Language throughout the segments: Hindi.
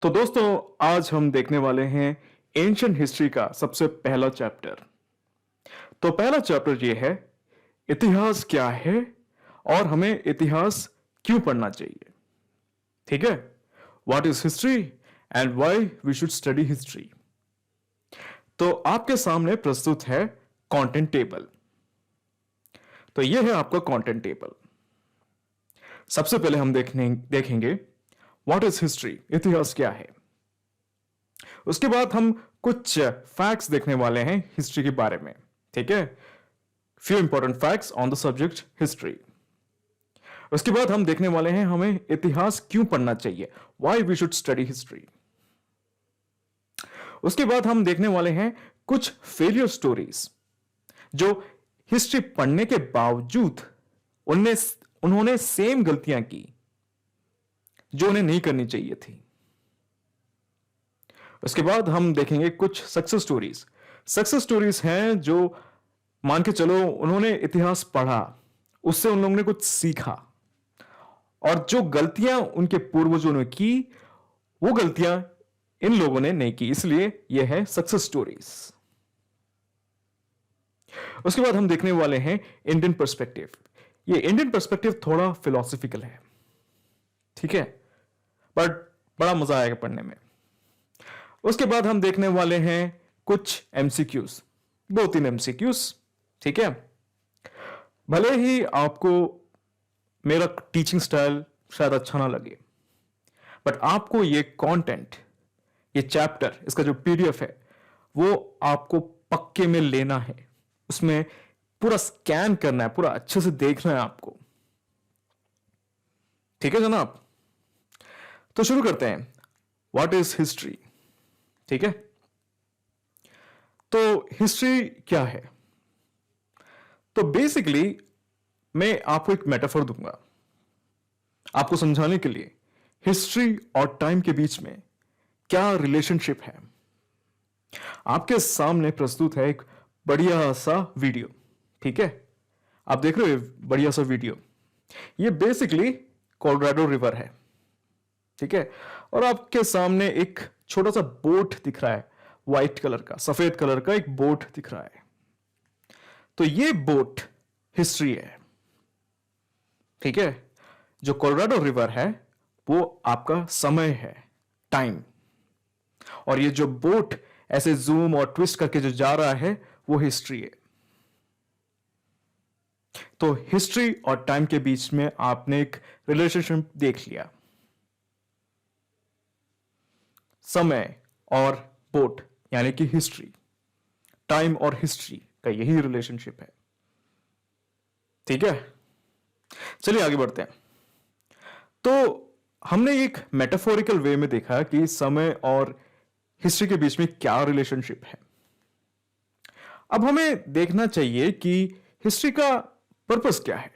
तो दोस्तों आज हम देखने वाले हैं एंशियंट हिस्ट्री का सबसे पहला चैप्टर। तो पहला चैप्टर ये है इतिहास क्या है और हमें इतिहास क्यों पढ़ना चाहिए। ठीक है, what is history and why we should study history. तो आपके सामने प्रस्तुत है कंटेंट टेबल। तो यह है आपका कंटेंट टेबल। सबसे पहले हम देखेंगे व्हाट इज हिस्ट्री, इतिहास क्या है। उसके बाद हम कुछ फैक्ट्स देखने वाले हैं हिस्ट्री के बारे में। ठीक है, few important facts on the subject history. उसके बाद हम देखने वाले हैं हमें इतिहास क्यों पढ़ना चाहिए, why we should study history. उसके बाद हम देखने वाले हैं कुछ फेलियर स्टोरीज जो हिस्ट्री पढ़ने के बावजूद उन्होंने सेम गलतियां की जो उन्हें नहीं करनी चाहिए थी। उसके बाद हम देखेंगे कुछ सक्सेस स्टोरीज। सक्सेस स्टोरीज हैं जो मान के चलो उन्होंने इतिहास पढ़ा, उससे उन लोगों ने कुछ सीखा और जो गलतियां उनके पूर्वजों ने की वो गलतियां इन लोगों ने नहीं की, इसलिए यह है सक्सेस स्टोरीज। उसके बाद हम देखने वाले हैं इंडियन पर्सपेक्टिव। ये इंडियन पर्सपेक्टिव थोड़ा फिलोसॉफिकल है, ठीक है, बट बड़ा मजा आएगा पढ़ने में। उसके बाद हम देखने वाले हैं कुछ एमसीक्यूज, 2-3 एमसीक्यूज। ठीक है, भले ही आपको मेरा टीचिंग स्टाइल शायद अच्छा ना लगे, बट आपको ये कंटेंट, ये चैप्टर, इसका जो पीडीएफ है वो आपको पक्के में लेना है। उसमें पूरा स्कैन करना है, पूरा अच्छे से देखना है आपको। ठीक है जनाब, तो शुरू करते हैं। What is history. ठीक है, तो हिस्ट्री क्या है। तो बेसिकली मैं आपको एक मेटाफर दूंगा आपको समझाने के लिए हिस्ट्री और टाइम के बीच में क्या रिलेशनशिप है। आपके सामने प्रस्तुत है एक बढ़िया सा वीडियो। ठीक है, आप देख रहे हो बढ़िया सा वीडियो। ये बेसिकली कोलोराडो रिवर है। ठीक है, और आपके सामने एक छोटा सा बोट दिख रहा है, व्हाइट कलर का, सफेद कलर का एक बोट दिख रहा है। तो ये बोट हिस्ट्री है। ठीक है, जो कोलोराडो रिवर है वो आपका समय है, टाइम। और ये जो बोट ऐसे जूम और ट्विस्ट करके जो जा रहा है वो हिस्ट्री है। तो हिस्ट्री और टाइम के बीच में आपने एक रिलेशनशिप देख लिया। समय और बोट यानी कि हिस्ट्री, टाइम और हिस्ट्री का यही रिलेशनशिप है। ठीक है, चलिए आगे बढ़ते हैं। तो हमने एक मेटाफोरिकल वे में देखा कि समय और हिस्ट्री के बीच में क्या रिलेशनशिप है। अब हमें देखना चाहिए कि हिस्ट्री का पर्पस क्या है।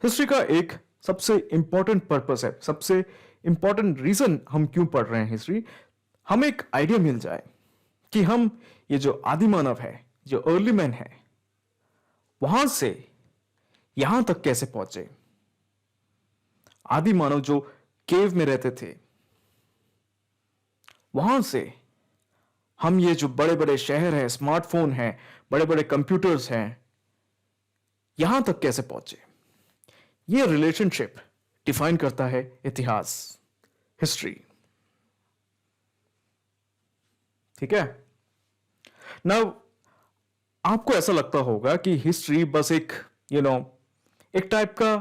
हिस्ट्री का एक सबसे इंपॉर्टेंट पर्पस है, सबसे इंपॉर्टेंट रीजन हम क्यों पढ़ रहे हैं हिस्ट्री, हमें एक आइडिया मिल जाए कि हम ये जो आदि मानव है, जो अर्ली मैन है, वहां से यहां तक कैसे पहुंचे। आदि मानव जो केव में रहते थे, वहां से हम ये जो बड़े बड़े शहर हैं, स्मार्टफोन हैं, बड़े बड़े कंप्यूटर्स हैं, यहां तक कैसे पहुंचे। ये रिलेशनशिप डिफाइन करता है इतिहास, हिस्ट्री। ठीक है, नाउ आपको ऐसा लगता होगा कि हिस्ट्री बस एक एक टाइप का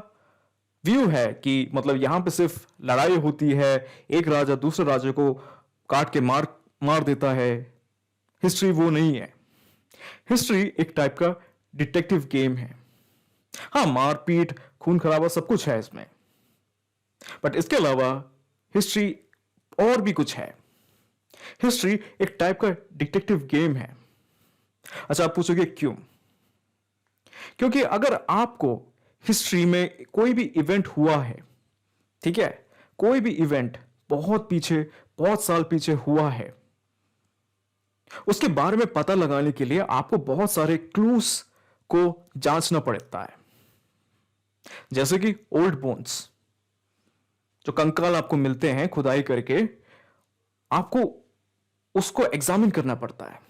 व्यू है कि मतलब यहां पे सिर्फ लड़ाई होती है, एक राजा दूसरे राजा को काट के मार देता है। हिस्ट्री वो नहीं है। हिस्ट्री एक टाइप का डिटेक्टिव गेम है। हाँ, मारपीट, खून खराबा सब कुछ है इसमें, बट इसके अलावा हिस्ट्री और भी कुछ है। हिस्ट्री एक टाइप का डिटेक्टिव गेम है। अच्छा, आप पूछोगे क्यों। क्योंकि अगर आपको हिस्ट्री में कोई भी इवेंट हुआ है, ठीक है, कोई भी इवेंट बहुत पीछे, बहुत साल पीछे हुआ है, उसके बारे में पता लगाने के लिए आपको बहुत सारे क्लूज को जांचना पड़ता है। जैसे कि ओल्ड बोन्स, जो कंकाल आपको मिलते हैं खुदाई करके, आपको उसको एग्जामिन करना पड़ता है।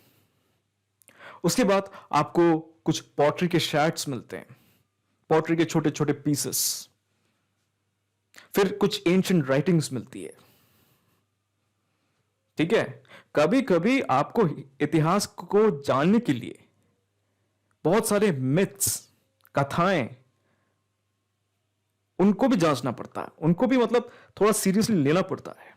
उसके बाद आपको कुछ पॉटरी के शैट्स मिलते हैं, पॉटरी के छोटे छोटे पीसेस, फिर कुछ एंशिएंट राइटिंग्स मिलती है। ठीक है, कभी कभी आपको इतिहास को जानने के लिए बहुत सारे मिथ्स, कथाएं, उनको भी जांचना पड़ता है, उनको भी मतलब थोड़ा सीरियसली लेना पड़ता है।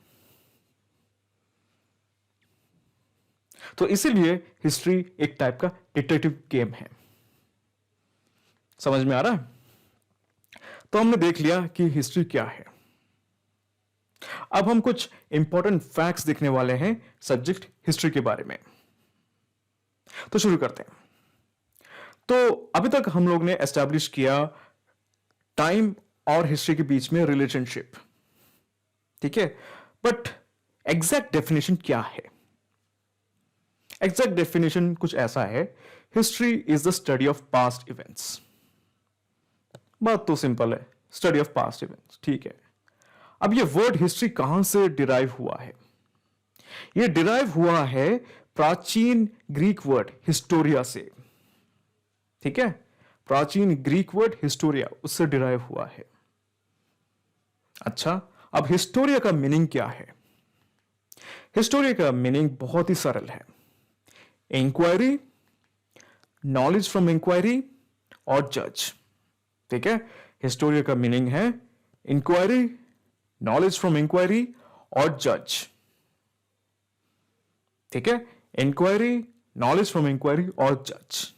तो इसीलिए हिस्ट्री एक टाइप का डिटेक्टिव गेम है। समझ में आ रहा है? तो हमने देख लिया कि हिस्ट्री क्या है। अब हम कुछ इंपॉर्टेंट फैक्ट्स देखने वाले हैं सब्जेक्ट हिस्ट्री के बारे में। तो शुरू करते हैं। तो अभी तक हम लोग ने एस्टैब्लिश किया टाइम और हिस्ट्री के बीच में रिलेशनशिप। ठीक है, बट एग्जैक्ट डेफिनेशन क्या है? एग्जैक्ट डेफिनेशन कुछ ऐसा है, history is the study of past events. बात तो सिंपल है, स्टडी ऑफ पास्ट इवेंट्स। ठीक है, अब ये वर्ड हिस्ट्री कहां से डिराइव हुआ है? ये डिराइव हुआ है प्राचीन ग्रीक वर्ड हिस्टोरिया से। ठीक है, प्राचीन ग्रीक वर्ड हिस्टोरिया, उससे डिराइव हुआ है। अच्छा, अब हिस्टोरिया का मीनिंग क्या है? हिस्टोरिया का मीनिंग बहुत ही सरल है, इंक्वायरी, नॉलेज फ्रॉम इंक्वायरी और जज। ठीक है, हिस्टोरिया का मीनिंग है इंक्वायरी, नॉलेज फ्रॉम इंक्वायरी और जज। ठीक है, इंक्वायरी, नॉलेज फ्रॉम इंक्वायरी और जज।